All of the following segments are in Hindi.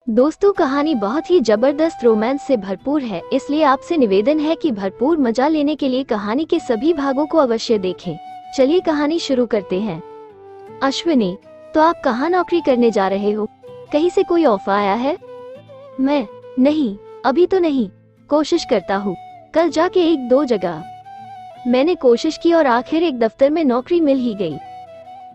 दोस्तों, कहानी बहुत ही जबरदस्त रोमांस से भरपूर है, इसलिए आपसे निवेदन है कि भरपूर मजा लेने के लिए कहानी के सभी भागों को अवश्य देखें। चलिए कहानी शुरू करते हैं। अश्विनी, तो आप कहाँ नौकरी करने जा रहे हो? कहीं से कोई ऑफर आया है? मैं नहीं, अभी तो नहीं, कोशिश करता हूँ, कल जाके एक दो जगह। मैंने कोशिश की और आखिर एक दफ्तर में नौकरी मिल ही गई।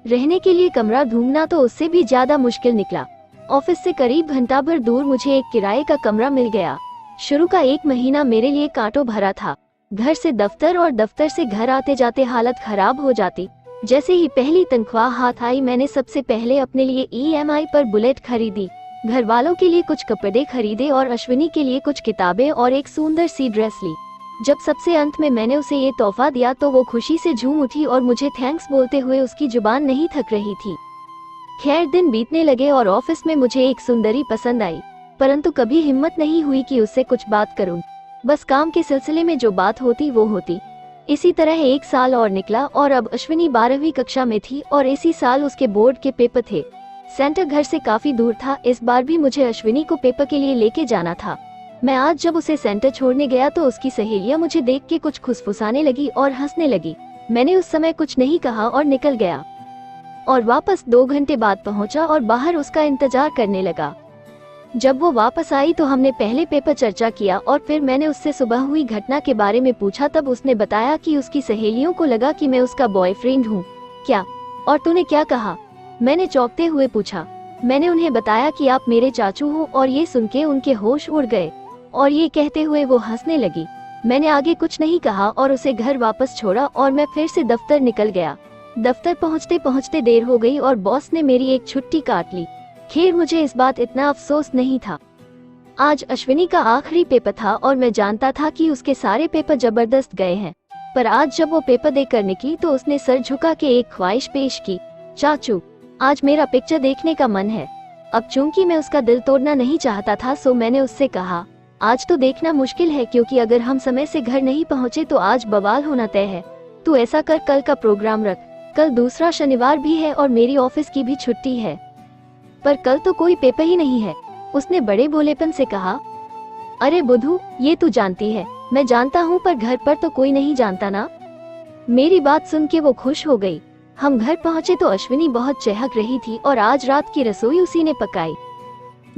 रहने के लिए कमरा ढूंढना तो उससे भी ज्यादा मुश्किल निकला। ऑफिस से करीब घंटा भर दूर मुझे एक किराए का कमरा मिल गया। शुरू का एक महीना मेरे लिए कांटों भरा था। घर से दफ्तर और दफ्तर से घर आते जाते हालत खराब हो जाती। जैसे ही पहली तनख्वाह हाथ आई, मैंने सबसे पहले अपने लिए ईएमआई पर बुलेट खरीदी, घर वालों के लिए कुछ कपड़े खरीदे और अश्विनी के लिए कुछ किताबें और एक सुंदर सी ड्रेस ली। जब सबसे अंत में मैंने उसे ये तोहफा दिया तो वो खुशी से झूम उठी और मुझे थैंक्स बोलते हुए उसकी जुबान नहीं थक रही थी। खैर, दिन बीतने लगे और ऑफिस में मुझे एक सुंदरी पसंद आई, परंतु कभी हिम्मत नहीं हुई कि उससे कुछ बात करूं। बस काम के सिलसिले में जो बात होती वो होती। इसी तरह एक साल और निकला और अब अश्विनी 12वीं कक्षा में थी और इसी साल उसके बोर्ड के पेपर थे। सेंटर घर से काफी दूर था। इस बार भी मुझे अश्विनी को पेपर के लिए लेके जाना था। मैं आज जब उसे सेंटर छोड़ने गया तो उसकी सहेलियां मुझे देख के कुछ फुसफुसाने लगी और हंसने लगी। मैंने उस समय कुछ नहीं कहा और निकल गया और वापस 2 घंटे बाद पहुंचा और बाहर उसका इंतजार करने लगा। जब वो वापस आई तो हमने पहले पेपर चर्चा किया और फिर मैंने उससे सुबह हुई घटना के बारे में पूछा। तब उसने बताया कि उसकी सहेलियों को लगा कि मैं उसका बॉयफ्रेंड हूँ। क्या? और तूने क्या कहा? मैंने चौंकते हुए पूछा। मैंने उन्हें बताया कि आप मेरे चाचू हो और ये सुन के उनके होश उड़ गए और ये कहते हुए वो हंसने लगी। मैंने आगे कुछ नहीं कहा और उसे घर वापस छोड़ा और मैं फिर से दफ्तर निकल गया। दफ्तर पहुंचते पहुंचते देर हो गई और बॉस ने मेरी एक छुट्टी काट ली। खैर, मुझे इस बात इतना अफसोस नहीं था। आज अश्विनी का आखिरी पेपर था और मैं जानता था कि उसके सारे पेपर जबरदस्त गए हैं। पर आज जब वो पेपर देकर निकली तो उसने सर झुका के एक ख्वाहिश पेश की। चाचू, आज मेरा पिक्चर देखने का मन है। अब चूंकि मैं उसका दिल तोड़ना नहीं चाहता था, सो मैंने उससे कहा, आज तो देखना मुश्किल है क्योंकि अगर हम समय से घर नहीं पहुँचे तो आज बवाल होना तय है। तू ऐसा कर, कल का प्रोग्राम रख। कल दूसरा शनिवार भी है और मेरी ऑफिस की भी छुट्टी है। पर कल तो कोई पेपर ही नहीं है, उसने बड़े भोलेपन से कहा। अरे बुद्धू, ये तू जानती है। मैं जानता हूँ, पर घर पर तो कोई नहीं जानता ना। मेरी बात सुन के वो खुश हो गई। हम घर पहुँचे तो अश्विनी बहुत चहक रही थी और आज रात की रसोई उसी ने पकाई।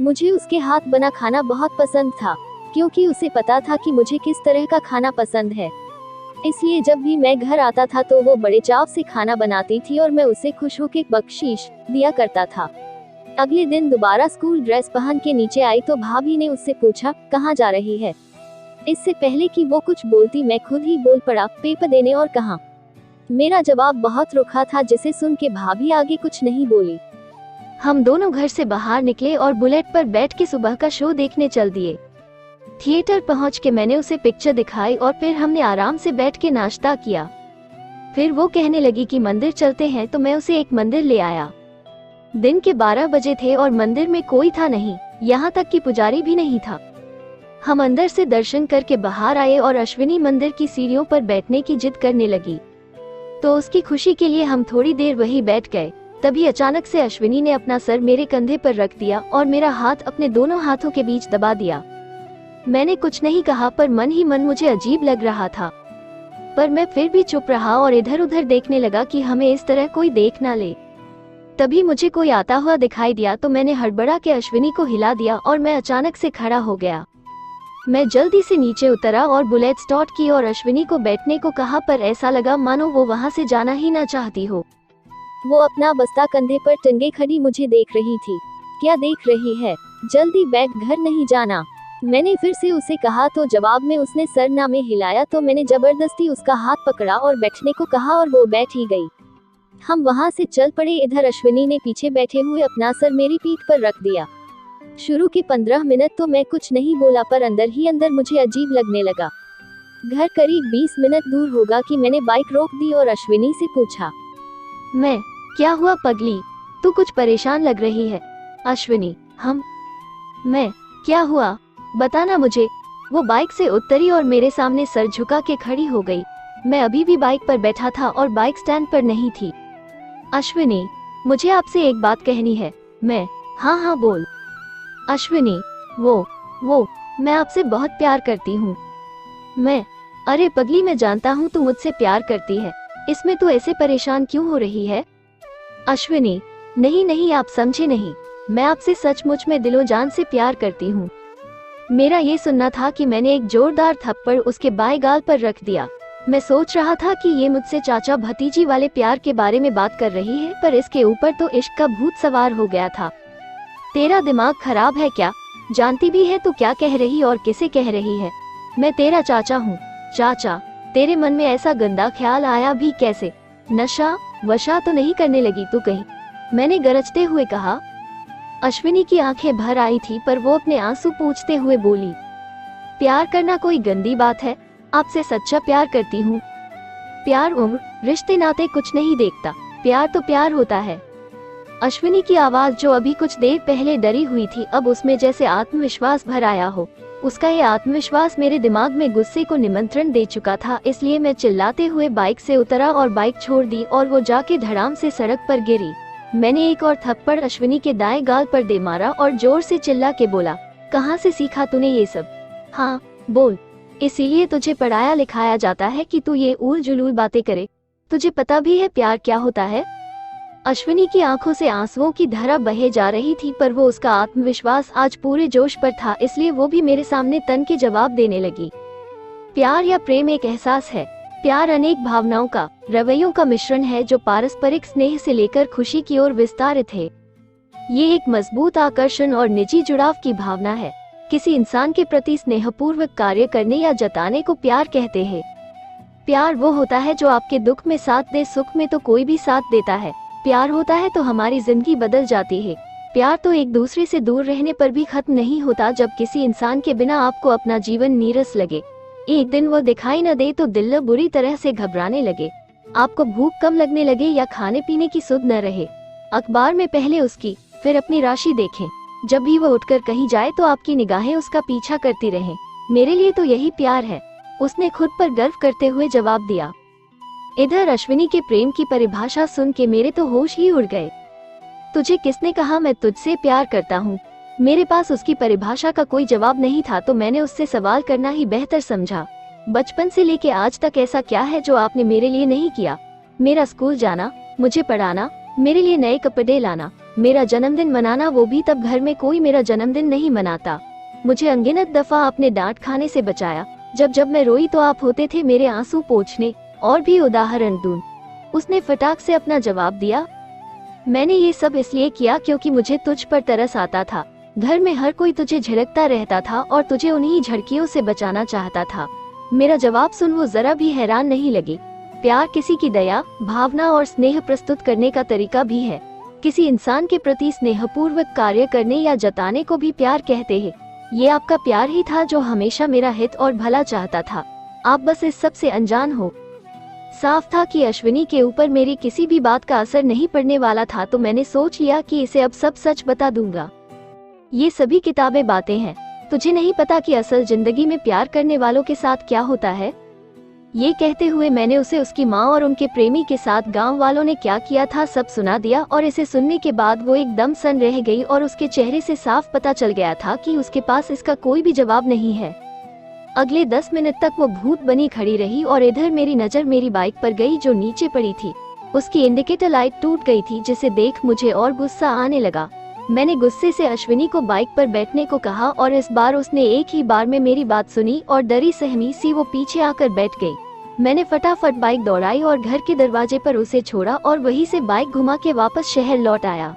मुझे उसके हाथ बना खाना बहुत पसंद था क्योंकि उसे पता था कि मुझे किस तरह का खाना पसंद है। इसलिए जब भी मैं घर आता था तो वो बड़े चाव से खाना बनाती थी और मैं उसे खुश होकर बख्शीश दिया करता था। अगले दिन दोबारा स्कूल ड्रेस पहन के नीचे आई तो भाभी ने उससे पूछा, कहाँ जा रही है? इससे पहले कि वो कुछ बोलती मैं खुद ही बोल पड़ा, पेपर देने। और कहाँ? मेरा जवाब बहुत रुखा था जिसे सुन के भाभी आगे कुछ नहीं बोली। हम दोनों घर से बाहर निकले और बुलेट पर बैठ के सुबह का शो देखने चल दिए। थिएटर पहुंच के मैंने उसे पिक्चर दिखाई और फिर हमने आराम से बैठ के नाश्ता किया। फिर वो कहने लगी कि मंदिर चलते हैं, तो मैं उसे एक मंदिर ले आया। दिन के 12 बजे थे और मंदिर में कोई था नहीं, यहाँ तक कि पुजारी भी नहीं था। हम अंदर से दर्शन करके बाहर आए और अश्विनी मंदिर की सीढ़ियों पर बैठने की जिद करने लगी, तो उसकी खुशी के लिए हम थोड़ी देर वहीं बैठ गए। तभी अचानक से अश्विनी ने अपना सर मेरे कंधे पर रख दिया और मेरा हाथ अपने दोनों हाथों के बीच दबा दिया। मैंने कुछ नहीं कहा, पर मन ही मन मुझे अजीब लग रहा था। पर मैं फिर भी चुप रहा और इधर उधर देखने लगा कि हमें इस तरह कोई देख ना ले। तभी मुझे कोई आता हुआ दिखाई दिया तो मैंने हड़बड़ा के अश्विनी को हिला दिया और मैं अचानक से खड़ा हो गया। मैं जल्दी से नीचे उतरा और बुलेट स्टार्ट की और अश्विनी को बैठने को कहा, पर ऐसा लगा मानो वो वहाँ से जाना ही ना चाहती हो। वो अपना बस्ता कंधे पर टंगे खड़ी मुझे देख रही थी। क्या देख रही है? जल्दी बैठ, घर नहीं जाना। मैंने फिर से उसे कहा तो जवाब में उसने सर ना में हिलाया। तो मैंने जबरदस्ती उसका हाथ पकड़ा और बैठने को कहा और वो बैठ ही गई। हम वहाँ से चल पड़े। इधर अश्विनी ने पीछे बैठे हुए अपना सर मेरी पीठ पर रख दिया। शुरू के 15 मिनट तो मैं कुछ नहीं बोला, पर अंदर ही अंदर मुझे अजीब लगने लगा। घर करीब 20 मिनट दूर होगा कि मैंने बाइक रोक दी और अश्विनी से पूछा, मैं? क्या हुआ पगली, तू कुछ परेशान लग रही है? अश्विनी, मैं? क्या हुआ, बताना मुझे। वो बाइक से उतरी और मेरे सामने सर झुका के खड़ी हो गई। मैं अभी भी बाइक पर बैठा था और बाइक स्टैंड पर नहीं थी। अश्विनी, मुझे आपसे एक बात कहनी है। मैं? हाँ हाँ बोल। अश्विनी, वो मैं आपसे बहुत प्यार करती हूँ। अरे पगली, मैं जानता हूँ तू मुझसे प्यार करती है, इसमें तू ऐसे परेशान क्यों हो रही है? अश्विनी, नहीं, आप समझे नहीं, मैं आपसे सचमुच में दिलो जान से प्यार करती हूँ। मेरा ये सुनना था कि मैंने एक जोरदार थप्पड़ उसके बाएं गाल पर रख दिया। मैं सोच रहा था कि ये मुझसे चाचा भतीजी वाले प्यार के बारे में बात कर रही है, पर इसके ऊपर तो इश्क का भूत सवार हो गया था। तेरा दिमाग खराब है क्या? जानती भी है तू क्या कह रही और किसे कह रही है? मैं तेरा चाचा हूँ। चाचा? तेरे मन में ऐसा गंदा ख्याल आया भी कैसे? नशा वशा तो नहीं करने लगी तू कहीं? मैंने गरजते हुए कहा। अश्विनी की आंखें भर आई थी, पर वो अपने आंसू पोंछते हुए बोली, प्यार करना कोई गंदी बात है? आपसे सच्चा प्यार करती हूँ। प्यार उम्र रिश्ते नाते कुछ नहीं देखता, प्यार तो प्यार होता है। अश्विनी की आवाज, जो अभी कुछ देर पहले डरी हुई थी, अब उसमें जैसे आत्मविश्वास भर आया हो। उसका ये आत्मविश्वास मेरे दिमाग में गुस्से को निमंत्रण दे चुका था, इसलिए मैं चिल्लाते हुए बाइक से उतरा और बाइक छोड़ दी और वो जाके धड़ाम से सड़क पर गिरी। मैंने एक और थप्पड़ अश्विनी के दाएं गाल पर दे मारा और जोर से चिल्ला के बोला, कहाँ से सीखा तूने ये सब? हाँ बोल। इसीलिए तुझे पढ़ाया लिखाया जाता है कि तू ये उल जुलूल बातें करे? तुझे पता भी है प्यार क्या होता है? अश्विनी की आंखों से आंसुओं की धारा बहे जा रही थी, पर वो उसका आत्मविश्वास आज पूरे जोश पर था, इसलिए वो भी मेरे सामने तन के जवाब देने लगी। प्यार या प्रेम एक एहसास है। प्यार अनेक भावनाओं का, रवैयों का मिश्रण है, जो पारस्परिक स्नेह से लेकर खुशी की ओर विस्तारित है। ये एक मजबूत आकर्षण और निजी जुड़ाव की भावना है। किसी इंसान के प्रति स्नेहपूर्वक कार्य करने या जताने को प्यार कहते हैं। प्यार वो होता है जो आपके दुख में साथ दे, सुख में तो कोई भी साथ देता है। प्यार होता है तो हमारी जिंदगी बदल जाती है। प्यार तो एक दूसरे से दूर रहने पर भी खत्म नहीं होता, जब किसी इंसान के बिना आपको अपना जीवन नीरस लगे। एक दिन वो दिखाई न दे तो दिल बुरी तरह से घबराने लगे, आपको भूख कम लगने लगे या खाने पीने की सुध न रहे। अखबार में पहले उसकी, फिर अपनी राशि देखें। जब भी वो उठकर कहीं जाए तो आपकी निगाहें उसका पीछा करती रहें। मेरे लिए तो यही प्यार है, उसने खुद पर गर्व करते हुए जवाब दिया। इधर अश्विनी के प्रेम की परिभाषा सुन के मेरे तो होश ही उड़ गए। तुझे किसने कहा मैं तुझसे प्यार करता हूँ? मेरे पास उसकी परिभाषा का कोई जवाब नहीं था, तो मैंने उससे सवाल करना ही बेहतर समझा। बचपन से लेके आज तक ऐसा क्या है जो आपने मेरे लिए नहीं किया? मेरा स्कूल जाना, मुझे पढ़ाना, मेरे लिए नए कपड़े लाना, मेरा जन्मदिन मनाना, वो भी तब घर में कोई मेरा जन्मदिन नहीं मनाता। मुझे अनगिनत दफा अपने डांट खाने से बचाया। जब मैं रोई तो आप होते थे मेरे आंसू पोंछने। और भी उदाहरण दूं? उसने फटाक से अपना जवाब दिया। मैंने ये सब इसलिए किया क्योंकि मुझे तुझ पर तरस आता था। घर में हर कोई तुझे झिड़कता रहता था और तुझे उन्हीं झड़कियों से बचाना चाहता था। मेरा जवाब सुन वो जरा भी हैरान नहीं लगी। प्यार किसी की दया, भावना और स्नेह प्रस्तुत करने का तरीका भी है। किसी इंसान के प्रति स्नेहपूर्वक कार्य करने या जताने को भी प्यार कहते हैं। ये आपका प्यार ही था जो हमेशा मेरा हित और भला चाहता था। आप बस इस सब से अनजान हो। साफ था कि अश्विनी के ऊपर मेरी किसी भी बात का असर नहीं पड़ने वाला था, तो मैंने सोच लिया कि इसे अब सब सच बता दूंगा। ये सभी किताबें बातें हैं। तुझे नहीं पता कि असल जिंदगी में प्यार करने वालों के साथ क्या होता है? ये कहते हुए मैंने उसे उसकी माँ और उनके प्रेमी के साथ गांव वालों ने क्या किया था सब सुना दिया, और इसे सुनने के बाद वो एकदम सन रह गई और उसके चेहरे से साफ पता चल गया था कि उसके पास इसका कोई भी जवाब नहीं है। अगले 10 मिनट तक वो भूत बनी खड़ी रही और इधर मेरी नजर मेरी बाइक पर गई जो नीचे पड़ी थी। उसकी इंडिकेटर लाइट टूट गई थी, जिसे देख मुझे और गुस्सा आने लगा। मैंने गुस्से से अश्विनी को बाइक पर बैठने को कहा और इस बार उसने एक ही बार में मेरी बात सुनी और डरी सहमी सी वो पीछे आकर बैठ गई। मैंने फटाफट बाइक दौड़ाई और घर के दरवाजे पर उसे छोड़ा और वहीं से बाइक घुमा के वापस शहर लौट आया।